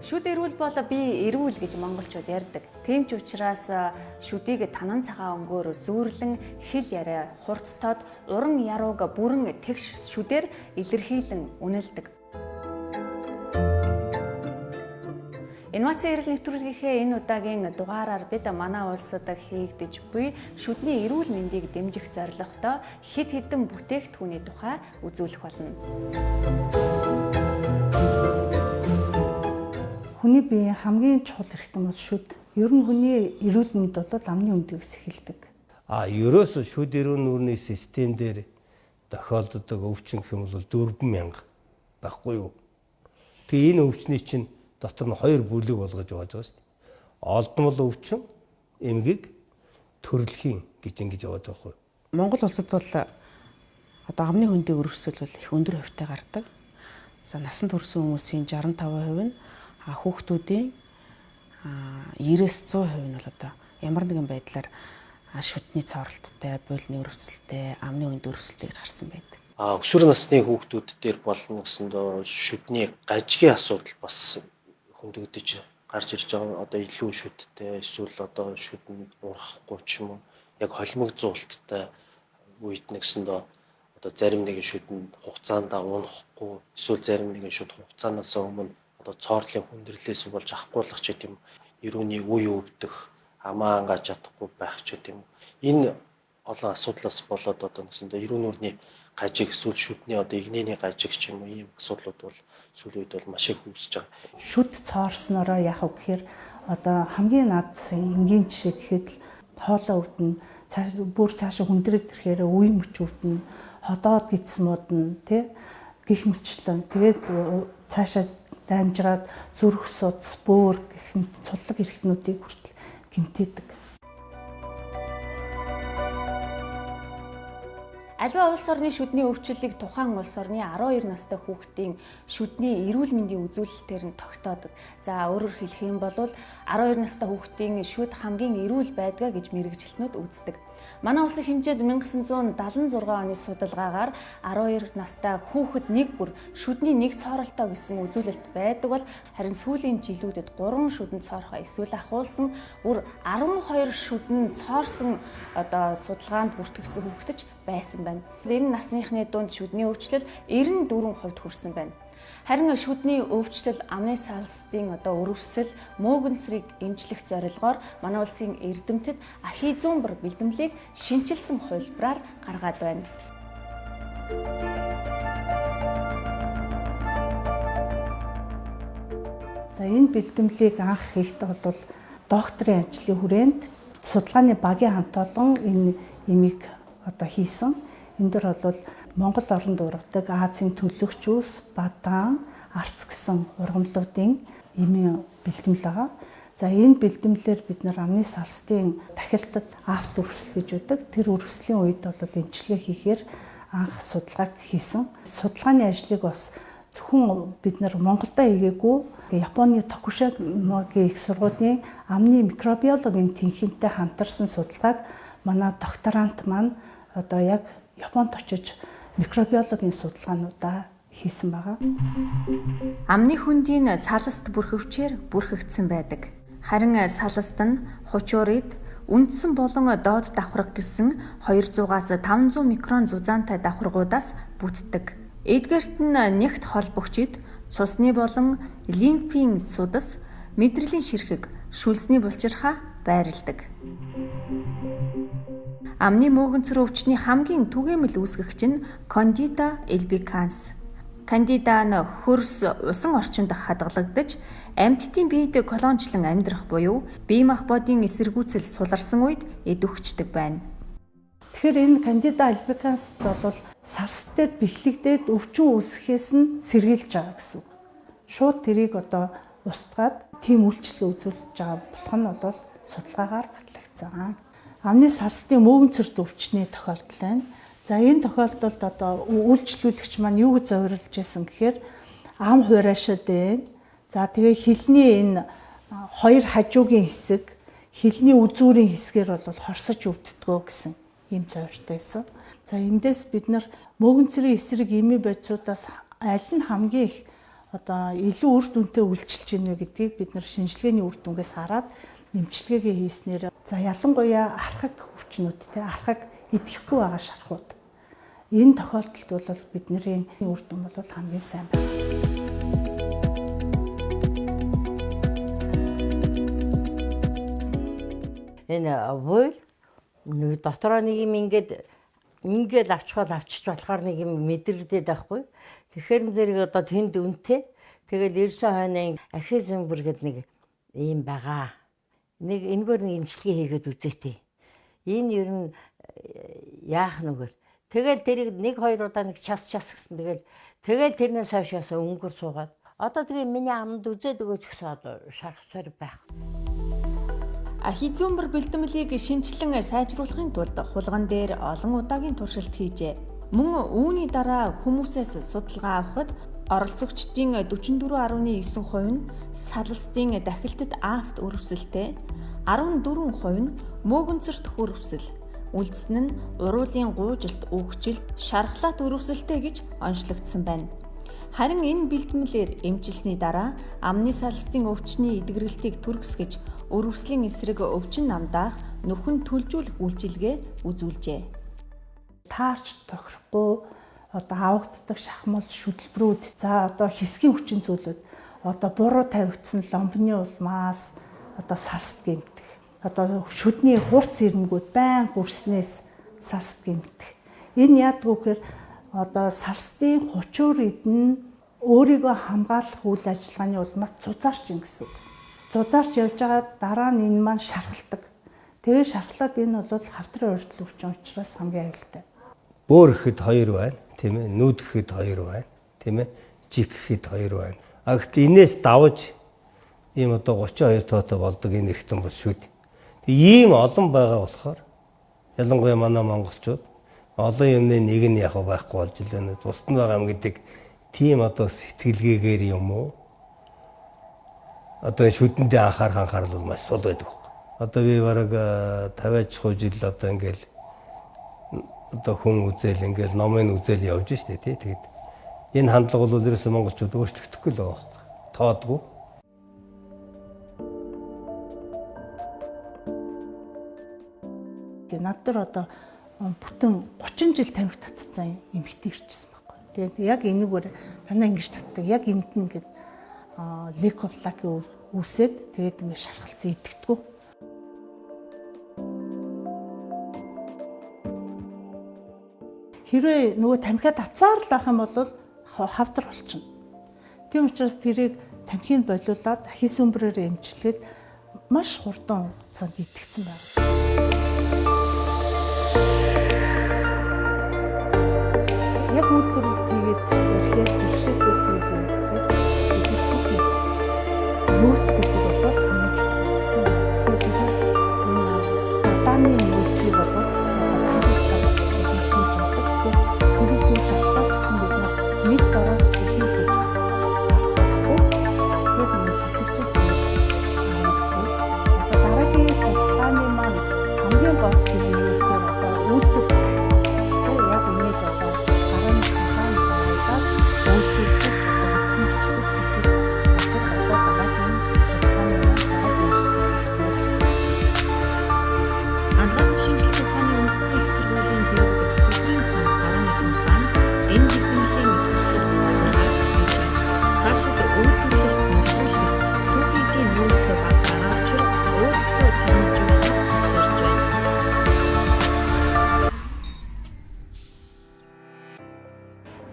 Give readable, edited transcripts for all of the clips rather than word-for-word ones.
Шүд эрүүл бол би эрүүл гэж монголчууд ярьдаг. Тийм ч учраас шүдийг танан цагаан өнгөөр зүүрлэн хэл яриа хурцтоод уран ярууг бүрэн тэгш шүдээр илэрхийлэн үнэлдэг. Инновацийн эрүүл нэвтрүүлгийнхээ энэ удаагийн дугаараар бид манай улсад хийгдэж буй шүдний эрүүл мэндийг дэмжих зорилготой хэд хэдэн бүтээгдэхүүний тухай үзүүлэх болно. Хүний биеийн хамгийн чухал хэрэгтэй бол шүд. Ер нь хүний эрүүл мэнд бол амны үндэгээс эхэлдэг. Ерөөсөө шүд эрүүл нүрийн систем дээр тохиолддог өвчин гэх юм бол 4,000 байхгүй юу? Тэгээ энэ өвчний чинь дотор нь хоёр бүлэг болгож байгаа шүү дээ. Олдмол өвчин, эмгэг, төрөлхийн гэж ингэж яваад байгаа хгүй. Монгол улсад бол одоо амны хөндийн өрөвсөл бол их өндөр хувьтай гардаг. За насанд хүрсэн хүмүүсийн 65% нь хүүхдүүдийн 90-100% нь бол одоо ямар нэгэн байдлаар шүдний цоролттой, буйлны өрөвсөлтэй, амны хөндийн өрөвсөлтэй гэж гарсан байдаг. Өсвөр насны хүүхдүүд дээр болно гэсэндээ шүдний гажгийн асуудал бас хөндөгдөж гарч ирж байгаа. Одоо илүү шүдтэй эсвэл одоо шүдэнд урахгүй ч юм уу яг холимог зуулттай үед нэгсэндээ одоо зарим нэгэн шүдэнд хугацаанд унахгүй эсвэл зарим нэгэн шүд хугацаанаас өмнө одоо цоорлын хүндрэлээс болж авахгүйлах ч гэдэм эрүүний үе өвдөх, амаа ангааж чадахгүй байх ч гэдэм энэ олон асуудлаас болоод одоо нэгсэндээ эрүүн нүрийн гажиг эсвэл шүдний одоо игнэний гажиг ч юм уу ийм асуудлууд бол сүүлийн үед бол маш их үүсэж байгаа. Шүд цоорснороо яах вэ гэхээр одоо хамгийн наадсан энгийн жишээ гэхэд л хоолоо өвдөн цаашаа хүндрээд ирэхээр үе мөч өвдөн ходоод гидсмууд нь гих мөчлөн тэгээд цаашаа дамжраад зүрх судас бөөр гэх мэт цудлаг эрхтнүүдийг хүртэл гэмтээдэг. Аливаа улс орны шүдний өвчлөлийг тухайн улс орны 12 настай хүүхдийн шүдний эрүүл мэндийн үзүүлэлтээр нь тогтоодог. За өөрөөр хэлэх юм бол 12 настай хүүхдийн шүд хамгийн эрүүл байдгаа гэж мэргэжилтнүүд үздэг. Манай улсын хэмжээд 1976 оны судалгаагаар 12 настай хүүхэд нэг бүр шүдний нэг цооролтоо гэсэн үзүүлэлт байдаг бол харин сүүлийн жилүүдэд 3 шүдэн цоорхоо эсвэл ахуулсан бүр 12 шүдэн цоорсон одоо судалгаанд бүртгэгдсэн хүүхэд ч байсан байна. Энэ насныхны дунд шүдний өвчлөл 94% хүрсэн байна. Харин шүдний өвчлөл амны салстын одоо өрөвсөл мөөгөнцрийг эмчлэх зорилгоор манай улсын эрдэмтэд ахи зүүн бүр бэлтгэлийг шинчилсэн хувилбараар гаргаад байна. За энэ бэлтгэлийг анх хийхдээ бол докторийн ажлын хүрээнд судалгааны багийн хамт олон энэ эмийг одоо хийсэн. Энэ дөр бол Монгол оронд ургадаг Азийн төлөгч улс, Бадан, Арц гэсэн ургамлуудын эмийн бэлтгэл байгаа. За энэ бэлтгэлээр бид нар амны салстын тахилтад авт өрөвсөл гэж үүдэг. Тэр өрөвслийн үед бол эмчилгээ хийхээр анх судалгааг хийсэн. Судалгааны ажлыг бас зөвхөн бид нар Монголдо хийгээгүй. Японы Токушимагийн их сургуулийн амны микробиологийн тэнхимтэй хамтарсан судалгааг манай докторант маань одоо яг Японд очиж микробиологийн судалгаануудаа хийсэн байгаа. Амны хөндийн саласт бүрхөвчээр бүрхэгдсэн байдаг. Харин саласт нь хучуурид үндсэн болон доод давхарга гэсэн 200-аас 500 микрон зузаантай давхаргуудаас бүтдэг. Эдгээрт нь нэгт холбогчид цусны болон лимфийн судас, мэдрэлийн ширхэг, шүлсний булчирхаа байрладаг. Амны мөөгөнцөр өвчний хамгийн түгээмэл үүсгэгч нь Candida albicans. Candida нь хөрс усан орчинд хадгалагдаж, амьтдын биед колончлон амьдрах буюу бие махбодын эсэргүүцэл суларсан үед эдвхждэг байна. Тэгэхээр энэ Candida albicans бол салс дээр бэхлэгдээд өвчин үүсгэхээс нь сэргийлж байгаа гэсэн үг. Шууд тэрийг одоо устгаад тийм үйлчлэл үзүүлж байгаа болох нь бол судалгаагаар батлагдсан. Амны салстын мөөгөнцөрт өвчний тохиолдол байна. За энэ тохиолдолд одоо үйлчлүүлэгч маань юу гэж зориулж ирсэн гэхээр ам хураашаа дээ. За тэгээ хилний энэ хоёр хажуугийн хэсэг, хилний үзүүрийн хэсгээр бол хорсож өвддгөө гэсэн ийм зорилттой байсан. За эндээс бид нар мөөгөнцрийн эсрэг эми бодисуудаас аль нь хамгийн их одоо илүү үр дүнтэй үйлчилж гинэ гэдгийг бид нар шинжилгээний үр дүнгээс хараад нэмчилгээгээ хийснээр за ялангуяа архаг өвчнүүд архаг идэхгүй байгаа шархууд энэ тохиолдолд бол бидний үр дүн бол хамгийн сайн байна. Энэ буйл дотроо нэг юм ингээд авчиж болохоор нэг юм мэдрэгдээд байхгүй. Тэгэхээр зэрэг одоо тэнд үнэтэй. Тэгэл 90 хойны ахи зэмбэр гэдэг нэг ийм байгаа. Нэг энэгээр нэг имчилгээ хийгээд үзээтэй. Энэ ер нь яах нүгэл. Тэгэл тэрийг 1-2 удаа нэг час гэсэн. Тэгэл тэрнээс хойш өнгөр суугаад. Одоо тэгээ миний амд үзээд өгөөч гэсэн одоо шархсаар байх. Ахи зүүмбэр бэлтгэлийг шинчлэн сайжруулахын тулд хулган дээр олон удаагийн туршилт хийжээ. Мөн үүний дараа хүмүүсээс судалгаа авахад оролцогчдын 44.9% нь салстын дахилтад афт өрөвсөлтэй, 14% нь мөөгөнцөрт өрөвсөл, үлдсэн нь уруулын гуужилт, үхжилт, шархлаат өрөвсөлтэй гэж онцлогдсон байна. Харин энэ бэлтгэмлэр эмчилсний дараа амны салстын өвчний эдгэрэлтийг түргэсгэж өрөвслийн эсрэг өвчин намдаах нөхөн төлжүүлэх үйлчилгээ үзүүлжээ. Таарч тохирохгүй одоо авагддаг шахмал шүтлбрүүд за одоо хэсгийн хүчин зүйлүүд одоо буруу тавигдсан ломбны улмаас одоо салст гэмтэх одоо шүдний хурц ирмгүүд байн гүрснээс салст гэмтэх энэ яадгүй гэхээр одоо салстын хучуур эдэн өөрийгөө хамгаалах үйл ажиллагааны улмаас зузаарч ин гэсэн үг. Зузаарч явж байгаа дараа нь энэ маань шархалдаг. Тэгээ шархлаад энэ бол хавтрын урдл өвчин учраас хамгийн аюултай. Бөөр гэхэд 2 байна, тийм ээ. Нүүд гэхэд 2 байна, тийм ээ. Жиг гэхэд 2 байна. А гэхдээ энээс давж ийм одоо 32 тоотой болдог энэ эргэтэн бол шүд. Тэгээ ийм олон байгаа болохоор ялангуяа манай монголчууд олон юмны нэг нь яг байхгүй болж илээ. Бусд нь байгаа юм гэдэг тийм одоо сэтгэлгээгээр юм уу? Одоо шүдэндээ анхаарал бол маш сул байдаг. Одоо би бараг 50-60 жил одоо ингээл одоо хүн үзэл ингээл номын үзэл явж штэ тий. Тэгэд энэ хандлага бол ерөөсөө монголчууд өөрчлөгдөхгүй л байгаа байхгүй. Тоодгүй. Над дээр одоо бүтэн 30 жил тамхи татсан эмэгтэй ирчихсэн байхгүй. Тэгээд яг энэгээр танаа ингэж татдаг. Яг эмд нь ингээд лейкоплакийн үсээд тэгээд ингээд шархалцсан идэгдэггүй. Хэрвээ нөгөө тамхиа татсаар л байх юм бол хавдар болчихно. Тийм учраас тэрийг тамхийг болиулаад ахи сүмбрээр эмчилгээд маш хурдан хугацаанд идэгдсэн байна. Яг үйлдвэрлэл хийгээд ирэхэд бэрхшээл үүсгэж байгаа гэхээр идэвхтэй нөөцгүүд болоод хүмүүж болчихсон. Тэгэхээр энэ дадааны нөөцийг болоод нэг дараас бүхий гэж хэсгүү яг нэг хэсэгчл гэсэн. Одоо дараагийн судалгааны маань хамгийн гол зүйл нь одоо үйлдвэрлэл яг нэг одоо гарааны хаан байгаад үйлдвэрлэж одоо хийчихдэг гэдэг одоо дараагийн судалгааны Анхаарал шинжилгээ ухааны үндэсний их сургуулийн дэргэдэх Суpreme гарааны компани энэ бэлтгэлийн цаашид үйлдвэрлэл хөгжүүлэх түүхийдийн нөөц багтааж өөрсдөө танилцуулах зорж байна.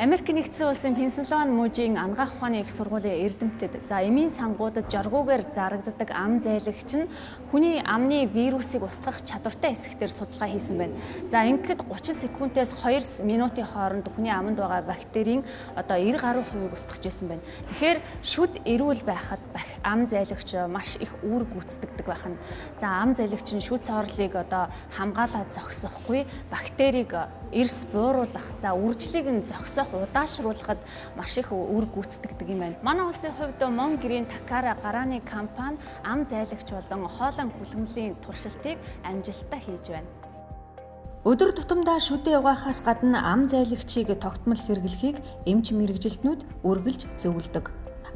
Америк нэгдсэн улсын Пенсильвани мужийн ангаах ухааны их сургуулийн эрдэмтэд эмийн сангуудад жаргуугаар зарагддаг ам зайлагч нь хүний амны вирусыг устгах чадвартай эсэхтэр судалгаа хийсэн байна. Ингэхэд 30 секундээс 2 минутын хооронд хүний аманд байгаа бактерийн одоо 90 гаруй хувийг устгах байсан байна. Тэгэхээр шүд эрүүл байхад ам зайлагч маш их үүрэг гүйцэтгэдэг байна. Ам зайлагч нь шүд цоорлыг одоо хамгаалаад зогсохгүй бактерийг эрс бууруулах, үржлийг нь зогсоох удаашруулахад маш их үүрэг гүйцэтгэдэг юм байна. Манай улсын хувьд Мон гэрийн Такара гарааны компани ам зайлагч болон хоолой хүлэмжлийн туршилтыг амжилттай хийж байна. Өдөр тутамдаа шүдээ угаахаас гадна ам зайлагчийг тогтмол хэрэглэхийг эмч мэргэжилтнүүд үргэлж зөвлөдөг.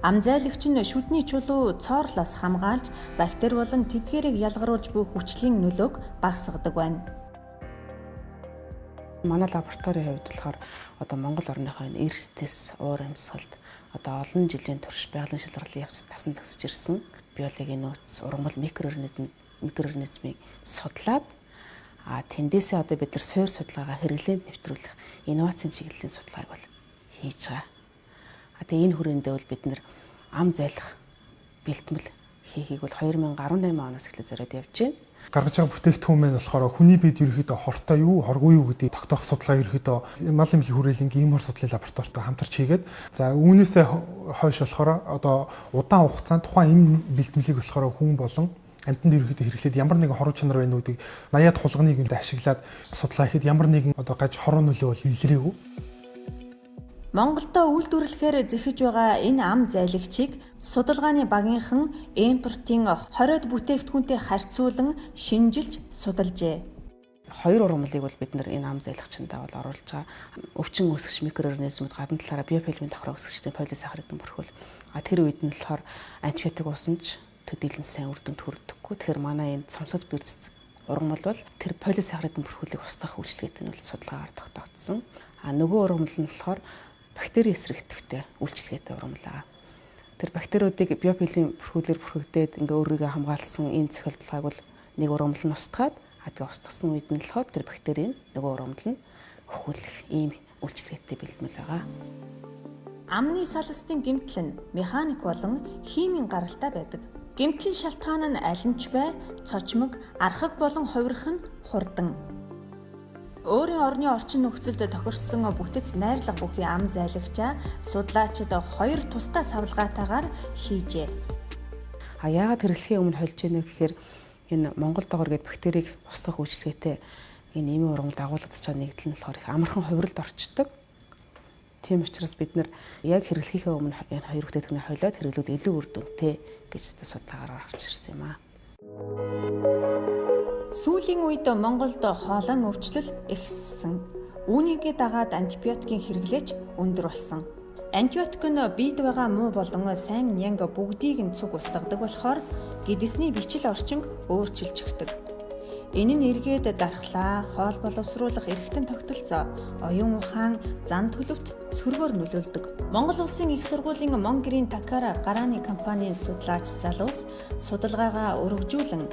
Ам зайлагч нь шүдний чулуу цоорлоос хамгаалж, бактери болон тэдгээрийг ялгаруулж буй хүчлийн нөлөөг багасгадаг байна. Манай лабораторийн хувьд болохоор одоо Монгол орныхоо эрсдэс, уур амьсгалд одоо олон жилийн турш байгалийн шалгарлын явц тасан зогсож ирсэн биологийн нөөц, ургамал микроорганизмыг судлаад тэндээсээ одоо бид нар суур судалгаагаа хэрэглээнд нэвтрүүлэх инновацийн чиглэлийн судалгааг бол хийж байгаа. Тэгээ энэ хүрээндээ бол бид нар ам зайлах бэлтгэл хийхийг бол 2018 оноос эхлээд зориод явж байна. Гаргаж байгаа бүтээгдэхүүн маань болохоор хүний биед ерөөхдөө хортой юу, хоргүй юу гэдгийг тогтоох судалгаа ерөөхдөө мал эмнэлгийн хүрээлэнгийн ийм хор судлалын лабораторитой хамтарч хийгээд за үүнээсээ хойш болохоор одоо удаан хугацаанд тухайн эм бэлтгэлийг болохоор хүн болон амьтанд ерөөхдөө хэрэглээд ямар нэгэн хоруу чанар байна үүдийг 80-аад хулганы үгэнд ашиглаад судалгаа хийхэд ямар нэгэн одоо гаж хоруу нөлөө бол илрээгүй. Монголдо үйлдвэрлэхээр зэхэж байгаа энэ ам зайлагчийг судалгааны багийнхан импортын 20-од бүтээгдэхүүнтэй харьцуулан шинжилж судалжээ. 2 ургамлыг бол бид нар энэ ам зайлагчиндаа бол оруулж байгаа. Өвчин үүсгэж микроорганизмууд гадна талаараа биофильмийн давхраа үүсгэж полисахаридын бүрхүүл. Тэр үед нь болохоор антибиотик уусан ч төдийлөн сайн үр дүнд хүрдэггүй. Тэгэхээр манай энэ цомцод бэрцэцэг ургамал бол тэр полисахаридын бүрхүүлийг устгах үйлчлэгээд нь бол судалгаагаар тогтоогдсон. Нөгөө ургамал нь болохоор бактери эсрэг идэвхтэй үйлчлэгээтэй ургамлаа. Тэр бактериудыг биофилийн бүрхүүлээр бүрхэгдээд ингээ өөрийгөө хамгаалсан энэ цохилтолгойг бол нэг ургамал нь устгаад тэгээ устгасан үед нь болохоор тэр бактерийн нөгөө ургамал нь хөхүүлэх ийм үйлчлэгээтэй бэлтгэл байгаа. Амны салстын гэмтэл нь механик болон химийн гаралтай байдаг. Гэмтлийн шалтгаан нь аль нь ч бай, цочмог, архаг болон хувирах нь хурдан. Өөрийн орны орчин нөхцөлд тохирсон бүтэц найрлага бүхий ам зайлагчаа судлаачид 2 тусдаа савлгаатаагаар хийжээ. Яагаад хэрэглэхийн өмнө холж ийнэ гэхээр энэ Монгол догор гэдэг бактерийг устгах үйлчлэгээтэй энэ эмийн ургамалд агуулгадж байгаа нэгдэл нь болохоор их амархан хувиралд орчдөг. Тийм учраас бид нар яг хэрэглэхийн өмнө энэ 2 бүтээгдэхүүнийг хойлоод хэрэглүүл илүү үр дүнтэй гэж судалгаагаар гарч ирсэн юм аа. Сүүлийн үед Монголд хоолойн өвчлөл ихссэн. Үүнийг дагаад антибиотикийн хэрэглээч өндөр болсон. Антибиотик нь биед байгаа муу болон сайн нянг бүгдийг нь цуг устгадаг болохоор гэдэсний бичил орчинг өөрчилчихдэг. Энэ нь эргээд дархлаа, хоол боловсруулах эрхтэн тогтолцоо, оюун ухаан, зан төлөвт сөргөөр нөлөөлдөг. Монгол улсын их сургуулийн Монгрийн Такара гарааны компанийн судлаач залуус судалгаагаа өргөжүүлэн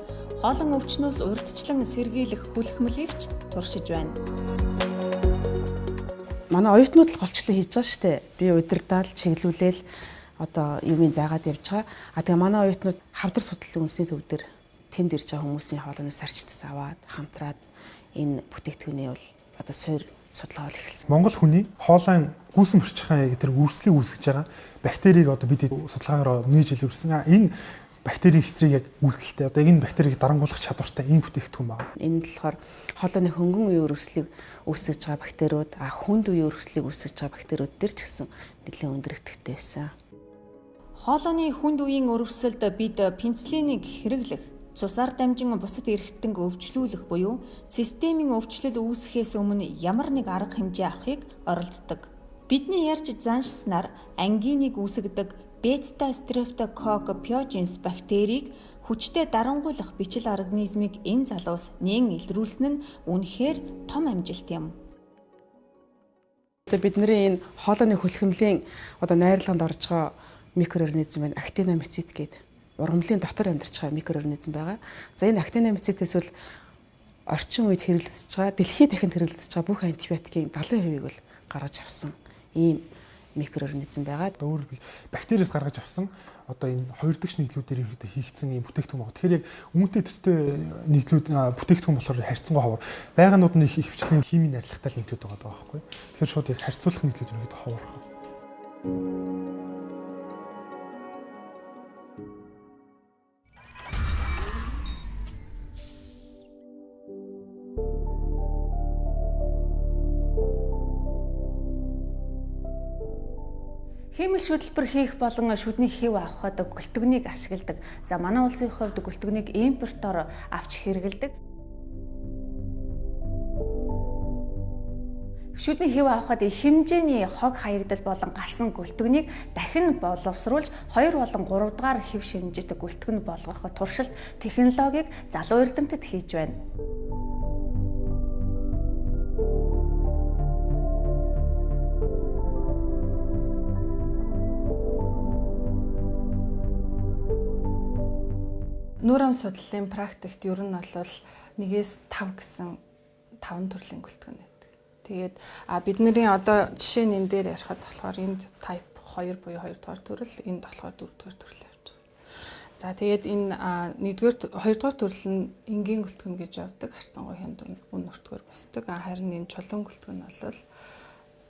хоолон өвчнөөс урьдчилан сэргийлэх хүлхмэлийгч туршиж байна. Манай оюутнууд л голчлон хийж байгаа шүү дээ. Би удирдаал, чиглүүлээл одоо юмыг заагаад явж байгаа. Тэгээ манай оюутнууд хавдар судлалын үндэсний төв дээр тэнд ирж байгаа хүмүүсийн хоолойноос арчтас аваад хамтраад энэ бүтээгдэхүүний бол одоо суур судалгаа эхэлсэн. Монгол хүний хоолойн гүйсэн орчхайн тэр үүслийг үүсгэж байгаа бактерийг одоо бид судалгаагаар нээж илрүүлсэн. Энэ бактерийн эсрэг яг үйлдэлтэй одоо энэ бактерийг дарангуулах чадвартай ийм бүтээгдэхүүн байна. Энэ нь болохоор хоолойны хөнгөн үеийн өрөвслийг үүсгэж байгаа бактериуд, хүнд үеийн өрөвслийг үүсгэж байгаа бактериуд дээр ч гэсэн нэлээд өндөр идэвхтэй байсан. Хоолойны хүнд үеийн өрөвсөлд бид пенициллинийг хэрэглэх, цусаар дамжин бусад эрхтэнг өвчлүүлэх буюу системийн өвчлөл үүсэхээс өмнө ямар нэг арга хэмжээ авахыг оролддог. Бидний ярьж заншснаар ангиныг үүсгэдэг бета-стрептокок пиоженс бактерийг хүчтэй дарангуулах бичил организмыг энэ залуус нээн илрүүлсэн нь үнэхээр том амжилт юм. Бидний энэ хоолойны хүлхэмлийн одоо найрлаганд орж байгаа микроорганизм байна. Актиномицит гэдэг ургамлын дотор амьдарч байгаа микроорганизм байгаа. За энэ актиномицитээс бол орчин үед хэрэглэгдэж байгаа, дэлхийд дахинд хэрэглэгдэж байгаа бүх антибиотикийн 70% бол гаргаж авсан ийм микроорганизм байгаа. Өөрөөр хэлбэл бактериэс гаргаж авсан одоо энэ 2 дахь нийтлүүдээр ирэхдээ хийгдсэн ийм бүтээгдэхүүн байна. Тэгэхээр яг үүнтэй төстэй нийтлүүд бүтээгдэхүүн болохоор харьцангуй ховор. Байгаанууд нь их хвчлэн химийн арилгатай нийтлүүд байгаа байхгүй. Тэгэхээр шууд яг харьцуулах нийтлүүд ирэхдээ ховорхон. Химийн шүтлбэр хийх болон шүдний хэв авахад гөлтгөнийг ашигладаг. За манай улсын хувьд гөлтгөнийг импортоор авч хэрэгэлдэг. Шүдний хэв авахад их хэмжээний хог хаягдал болон гарсан гүлтгнийг дахин боловсруулж 2 болон 3 дугаар хэв шинжит гүлтгэн болгох туршилт технологиг залуу эрдэмтэд хийж байна. Нүүр ам судлалын практикт ер нь бол 1-5 гэсэн 5 төрлийн гүлтгэн байдаг. Тэгээд бидний одоо жишээ нь энэ дээр ярихад болохоор энд type 2 буюу 2 дугаар төрөл, энд болохоор 4 дугаар төрөл явж байгаа. За тэгээд энэ 2 дугаар төрөл нь энгийн гүлтгэн гэж явдаг. Харцангуйын дунд үн өртгөр босдог. Харин энэ чулуун гүлтгэн бол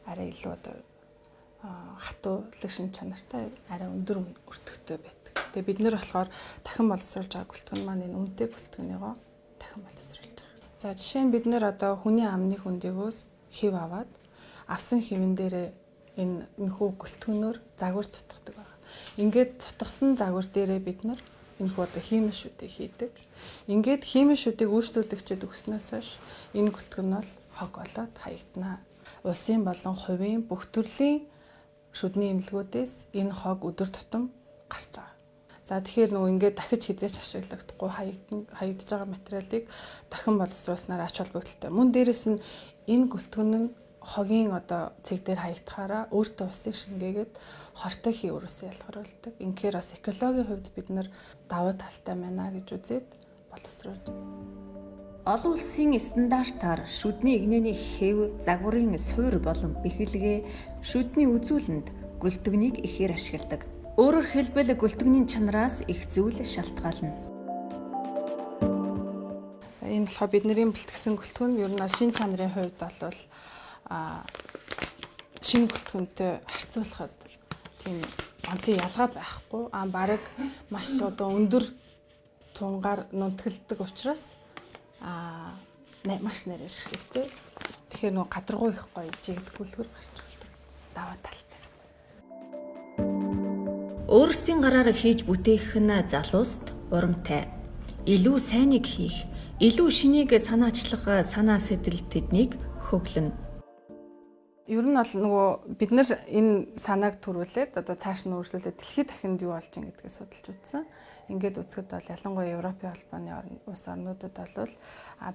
арай илүү одоо хатуулаг шин чанартай арай өндөр өртөгтэй байдаг. Тэгээ бид нэр болохоор дахин боловсруулж байгаа гүлтгэн маань энэ үнэтэй гүлтгэнийгоо дахин боловсруулж байгаа. За жишээ нь бид нэр одоо хүний амны хөндөгөөс хэв аваад авсан хэвэн дээрээ энэ нөхөө гүлтгэнөөр загвар цутгадаг байна. Ингээд цутгасан загвар дээрээ бид нар энэхүү одоо химийн шүдийг хийдэг. Ингээд химийн шүдийг үйлчлүүлэгчэд өгснөөс хойш энэ гүлтгэн бол хог болоод хаягдана. Улсын болон хувийн бүх төрлийн шүдний эмнэлгүүдээс энэ хог өдөр тутам гарч байгаа. За тэгэхээр нөгөө ингээд дахиж хизээч ашиглагдахгүй хаягдж байгаа материалыг дахин боловсруулснаар ач холбогдолтой. Мөн дээрэс нь энэ гүлтгэн нь хогийн одоо цэг дээр хаягдахаараа өөртөө усыг шингээгээд хортой хий өрөөсөө ялгаруулдаг. Инхээр бас экологийн хувьд бид нар давуу талтай байна гэж үзээд боловсруулж. Олон улсын стандартаар шүдний игнэний хэв, загварын суур болон бэхэлгээ шүдний үзүүлэнд гүлтгэнийг ихээр ашигладаг. Өөрөөр хэлбэл гүлтгний чанараас их зүйл шалтгаална. За энэ болохоор бидний бэлтгэсэн гүлтгэн ер нь шин чанарын хувьд бол шин гүлтгэнтэй харьцуулахад тийм онцгой ялгаа байхгүй. Бараг маш одоо өндөр тунгаар нүнтгэлдэг учраас маш нэр ашигтай. Тэгэхээр нөгөө гадаргуу их гоё жигдэх гүлгэр гарч ирдэг. Даваа талтай. Өөрсдийн гараараа хийж бүтээх нь залууст урамтай. Илүү сайныг хийх, илүү шинийг санаачлах санаа сэтэл тэднийг хөглөнө. Ер нь бол нөгөө бид нар энэ санааг төрүүлээд одоо цааш нь өөрчлөлөө дэлхийд дахинд юу болж ин гэдгийг судалж үзсэн. Ингээд үзэхэд бол ялангуяа Европын холбооны улс орнуудад бол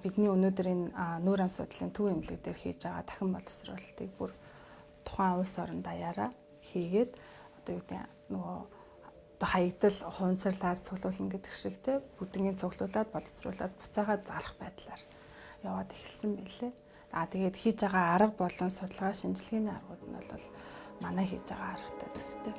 бидний өнөөдөр энэ нүүр ам судлалын төв эмнэлэг дээр хийж байгаа дахин боловсруулалтыг бүр тухайн улс орон даяараа хийгээд одоо юу гэдэг нөгөө одоо хаягдал хуванцарлаас цуглуулна гэдэг шиг те бүгднийг цуглуулад боловсруулад буцаагаад зарах байдлаар яваад эхэлсэн байлээ. Тэгээд хийж байгаа арга болон судалгаа шинжилгээний аргууд нь бол манай хийж байгаа аргатай төстэй.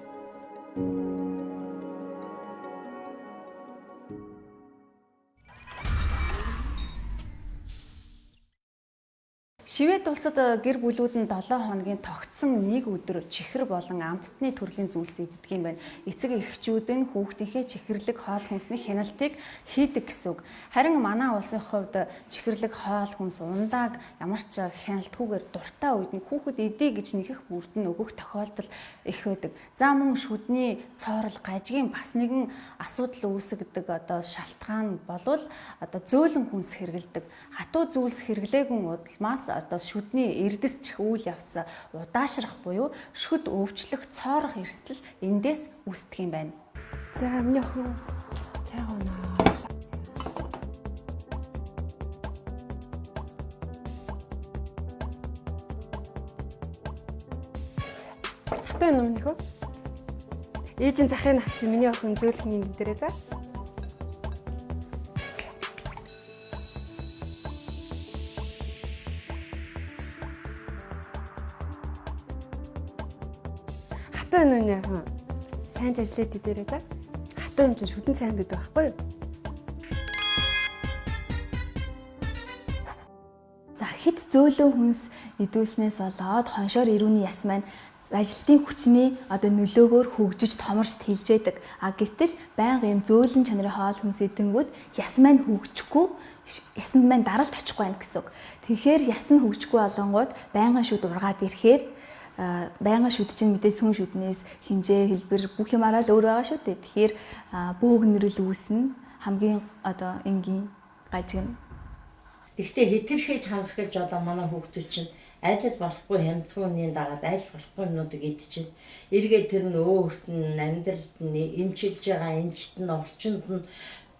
Шивэд улсад гэр бүлүүд нь 7 хоногийн тогтсон нэг өдөр чихэр болон амттны төрлийн зүйлс иддэг юм байна. Эцэг эхчүүд нь хүүхдийнхээ чихэрлэг хоол хүнсний хяналтыг хийдэг гэсэн үг. Харин манай улсын хувьд чихэрлэг хоол хүнс ундааг ямар ч хяналтгүйгээр дуртай үед нь хүүхэд идэ гэж нэхэх бүрд нь өгөх тохиолдол их байдаг. За мөн шүдний цоорол гажгийн бас нэгэн асуудал үүсгдэг одоо шалтгаан болвол одоо зөөлөн хүнс хэрэглэдэг. Хатуу зүйлс хэрэглээгүй улмаас одоо шүдний эрдэс чих үйл явц удаашрах буюу шүд өвчлөх цоорох эрсдэл эндээс үүсдэг юм байна. За миний охин цайгаа унаа. Хатаа юм нөхөө. Ээжийн захыг авчи миний охин зөөлхний энэ дээрээ за. Хатаа юм яахан. Сайн ажиллаад идээрэй за. Хатаа юм чинь шүдэн сайн гэдэг байхгүй юу? За хэд зөөлөн хүнс идүүлснээс болоод хоншоор ирүүний яс маань ажилтны хүчний одоо нөлөөгөөр хөгжиж томорч тэлжээдэг. Гэтэл байнга юм зөөлөн чанарын хоол хүнс идэнгүүд яс маань хөгжихгүй, ясанд маань даралт очихгүй байна гэсэн үг. Тэгэхээр яс нь хөгжихгүй болонгууд байнгын шүд ургаад ирэхээр байнгын шүд чинь мэдээ сүн шүднээс хинжээ хэлбэр бүх юмараа л өөр байгаа шүү дээ. Тэгэхээр бөөгнөрөл үүснэ хамгийн энгийн гажигна. Гэхдээ хэтэрхий тансгаж одоо манай хүүхдүүд чинь Ажил болохгүй хямдхан дагаад ажил болохгүй нуудыг идчихэв. Эргээд тэр нь өөрт нь амьдралд нь эмчилж байгаа эмчт нь орчинд нь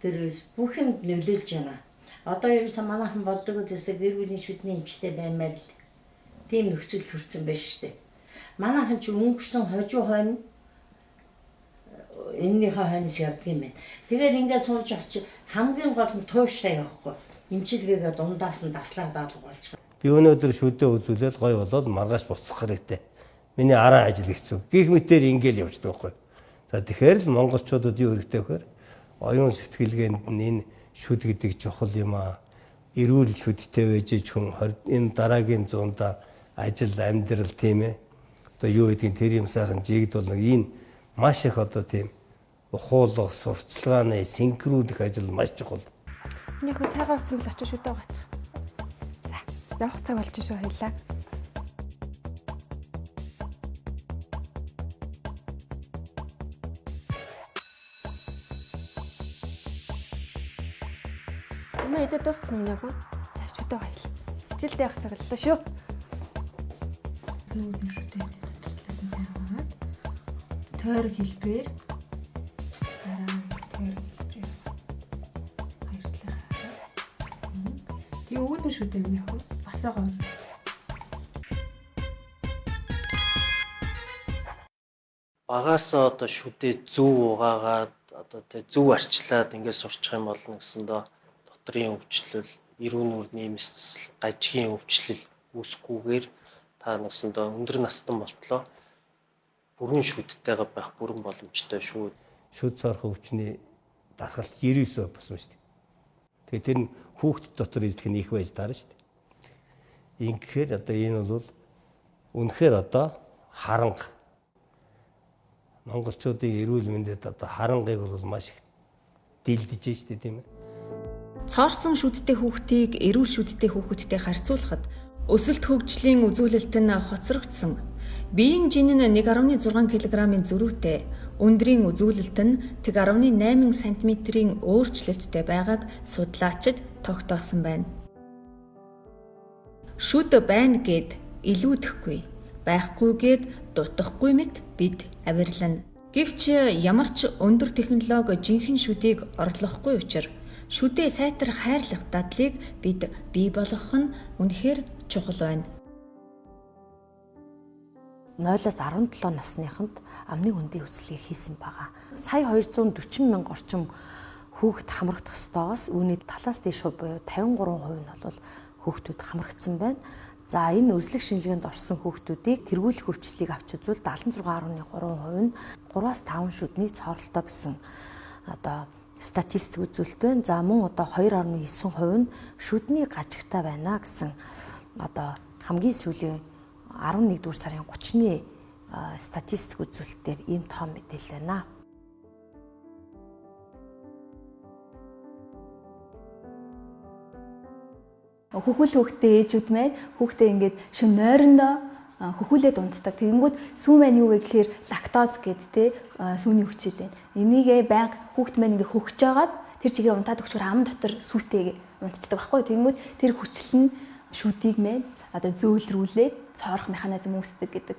тэр бүх юмд нөлөөлж байна. Одоо ерөөсөө манайхан болдог үстэй гэр бүлийн шүдний эмчтэй баймаар л тийм нөхцөл төрсэн байж штэ. Манайхан ч өнгөрсөн хожуу хойно эннийхээ хойноос явдаг юм байна. Тэгээд ингээд сууж очиж хамгийн гол нь тууштай явахгүй. Эмчилгээгээ дундаас нь таслаад болж байгаа. Би өнөөдөр шүдээ үзүүлээд гой болоод маргааш буцах хэрэгтэй. Миний араа ажил хэцүү. Гих мэтээр ингээл явждаг байхгүй. За тэгэхээр л монголчуудад юу хэрэгтэй вэхээр оюун сэтгэлгээнд энэ шүд гэдэг чухал юм аа. Эрүүл шүдтэй байж хүн энэ дараагийн зуунда ажил амьдрал тийм ээ. Одоо юу гэдгийг тэр юм сайхан жигд бол нэг энэ маш их одоо тийм ухуулах, сурталчилгааны синхруулах ажил маш чухал. Нэг хөө цагаан утсан бил очиж шүдээ гоочих. За, явах цаг болж шүү хоёлаа. Мэ идэ дууссан яг хөө. Шүдээ гоёл. Жилдээ явах цаг л та шүү. Зүүн шүдээ сайн хаагаад тойр хэлбэр үүдэн шүдээ минь яг басаа гоё. Багаасаа одоо шүдээ зөв угаагаад одоо тэг зөв арчлаад ингээд сурчих юм болно гэсэндээ дотрийн өвчлөл, эрүүн нүрийн эмсэл, гажгийн өвчлөл үүсгүйгээр та насандаа өндөр настан болтлоо бүрэн шүдтэйгээ байх бүрэн боломжтой шүү. Шүд сорох өвчний дархалт 99% болсон шүү дээ. Тэгээ тэр нь хүүхэд дотор эзлэх нь их байж таарна шүү дээ. Ингэхээр одоо энэ бол үнэхээр одоо харанга. Монголчуудын эрүүл мэндэд одоо харангыг бол маш их дэлдэж шүү дээ тийм ээ. Цоорсон шүдтэй хүүхдийг эрүүл шүдтэй хүүхэдтэй харьцуулахад өсөлт хөгжлийн үзүүлэлт нь хоцрогдсон. Биеийн жин нь 1.6 кг-ийн зөрүүтэй, өндрийн үзүүлэлт нь 1.8 см-ийн өөрчлөлттэй байгааг судлаачид тогтоосон байна. Шүд байна гэд илүүдэхгүй, байхгүй гэд дутахгүй мэт бид авирлана. Гэвч ямар ч өндөр технологи жинхэнэ шүдийг орлохгүй учраас шүдээ сайтар хайрлах дадлыг бид бий болгох нь үнэхээр чухал байна. 0-аас 17 насныханд амны хөндийн үзлэгийг хийсэн байгаа. Сая 240 мянга орчим хүүхэд хамрагдах ёстойгоос үүний талаас дээш буюу 53% нь бол хүүхдүүд хамрагдсан байна. За энэ үзлэг шинжилгээнд орсон хүүхдүүдийг тэргүүлэх өвчлөлийг авч үзвэл 76.3% нь 3-аас 5 шүдний цоролтой гэсэн одоо статистик үзүүлэлт байна. За мөн одоо 2.9% нь шүдний гажигтай байна гэсэн одоо хамгийн сүүлийн 11 дугаар сарын 30-ны статистик үзүүлэлтээр ийм том мэдээлэл байна. Хөхүүл хүүхдээ ээжүүд маань хүүхдээ ингээд шөнө нойрондоо хөхүүлээд унтдаг. Тэгэнгүүт сүү маань юу вэ гэхээр лактоз гэдэг те сүүний хүчил байна. Энийгээ байнга хүүхд маань ингээд хөхж жагаад тэр чигээр унтаад өгчөр ам дотор сүүтэйг унтдаг байхгүй. Тэгэнгүүт тэр хүчил нь шүдийг маань одоо зөөлрүүлээд цоорох механизм үүсдэг гэдэг.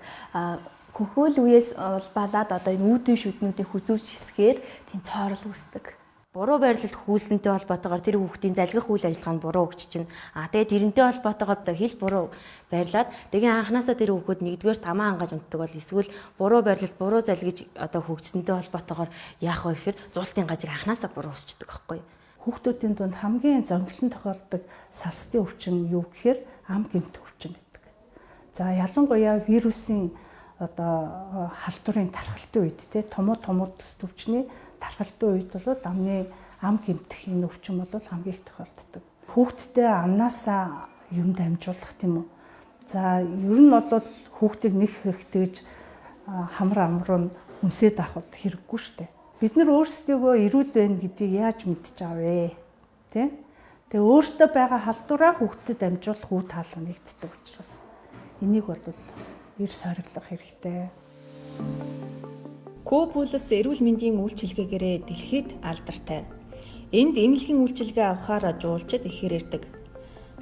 Хөхөөл үеэс балаад одоо энэ үүдэн шүднүүдийн хүзүүж хэсгээр тийм цоорол үүсдэг. Буруу байрлалд хүүлсэнтэй холбоотойгоор тэр хүүхдийн залгих үйл ажиллагаанд буруу өгч чинь. Тэгээд тэрнтэй холбоотойгоор хэл буруу байрлаад тэгээд анханасаа тэр хүүхэд нэгдүгээр тамаа хангаж унтдаг бол эсвэл буруу байрлалд буруу залгиж одоо хөгжсөнтэй холбоотойгоор яах вэ гэхээр зуултын гажиг анханасаа буруу өсчдөг байхгүй. Хүүхдүүдийн дунд хамгийн зөнгөлөн тохиолдог салстын өвчин юу гэхээр ам гэмтэх өвчин байдаг. За ялангуяа вирусын одоо халдварын тархалтын үед те томуу төс төвчний тархалтын үед бол амны ам гэмтэх энэ өвчин бол хамгийн их тохиолддог. Хүүхдтэй амнаасаа юм дамжуулах тийм үү. За ер нь бол хүүхдийг нэг их тэгж хамар амруу хүнсээд авах хэрэггүй шүү дээ. Бид нар өөрсдөө эрүүл байна гэдгийг яаж мэдчихав вэ? Тэ? Тэгээ өөртөө байгаа халдвараа хүүхдэд дамжуулах үе таалга нэгддэг учраас энийг бол эр сорилгох хэрэгтэй. Q+ эрүүл мэндийн үйлчилгээгээрээ дэлхийд алдартай. Энд эмнэлгийн үйлчилгээ авахаар жуулчид ихээр ирдэг.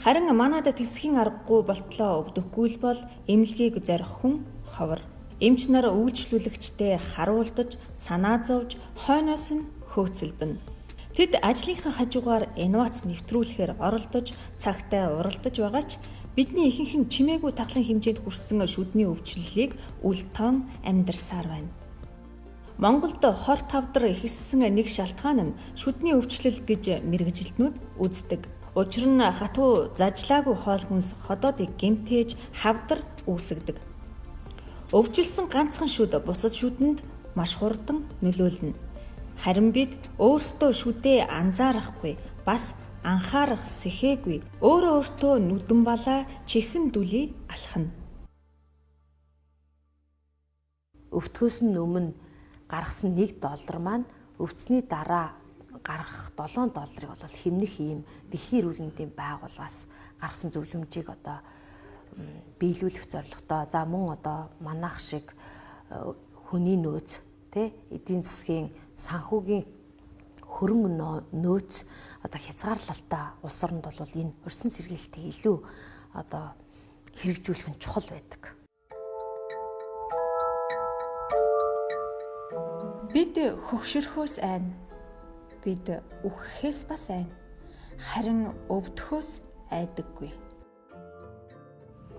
Харин манайд тэсхийн аргагүй болтлоо өвдөхгүй л бол эмнэлгийг зорих хүн ховор. Эмч нар үйлчлүүлэгчтэй харуулдаж, санаа зовж, хойноос нь хөөцөлдөнө. Тэд ажлынхаа хажуугаар инновац нэвтрүүлэхээр оролдож, цагтаа уралдаж байгаа ч бидний ихэнх нь чимээгүй таглан хэмжээнд хүрсэн шүдний өвчлөлийг үл тоон амьдарсаар байна. Монголд хор тавдар ихссэн нэг шалтгаан нь шүдний өвчлөл гэж мэргэжилтнүүд үздэг. Учир нь хатуу зажлаагүй хоол хүнс ходоодыг гэмтээж хавдар үүсгдэг. Өвчлсөн ганцхан шүд бусад шүдэнд маш хурдан нөлөөлнө. Харин бид өөрсдөө шүдээ анзаарахгүй, бас анхаарах сэхээгүй, өөртөө нүдэн балаа чихэн дүлий алхна. Өвтгөөс нь өмнө гаргасан $1 маань өвцсний дараа гаргах $7 бол хэмнэх ийм дэлхийн эрүүл мэндийн байгууллагаас гаргасан зөвлөмжийг одоо биелүүлэх зорилготой. За мөн одоо манайх шиг хүний нөөц, эдийн засгийн санхүүгийн хөрөнгө нөөц одоо хязгаарлалтай улс оронд бол энэ урьдчилан сэргийлтийг илүү одоо хэрэгжүүлэх нь чухал байдаг. Бид хөгшөрхөөс айна. Бид үхэхээс бас айна. Харин өвдөхөөс айдаггүй.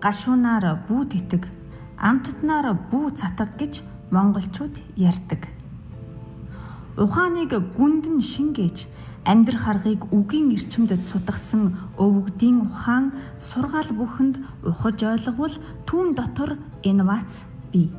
Гашуунаар бүү тэтг, амтднаар бүү цатаг гэж монголчууд ярьдаг. Ухааныг гүндэн шингээж, амьдрах аргыг үгийн эрчимдэд сутгасан өвгдийн ухаан сургаал бүхэнд ухаж ойлгвол түүн дотор инновац бий.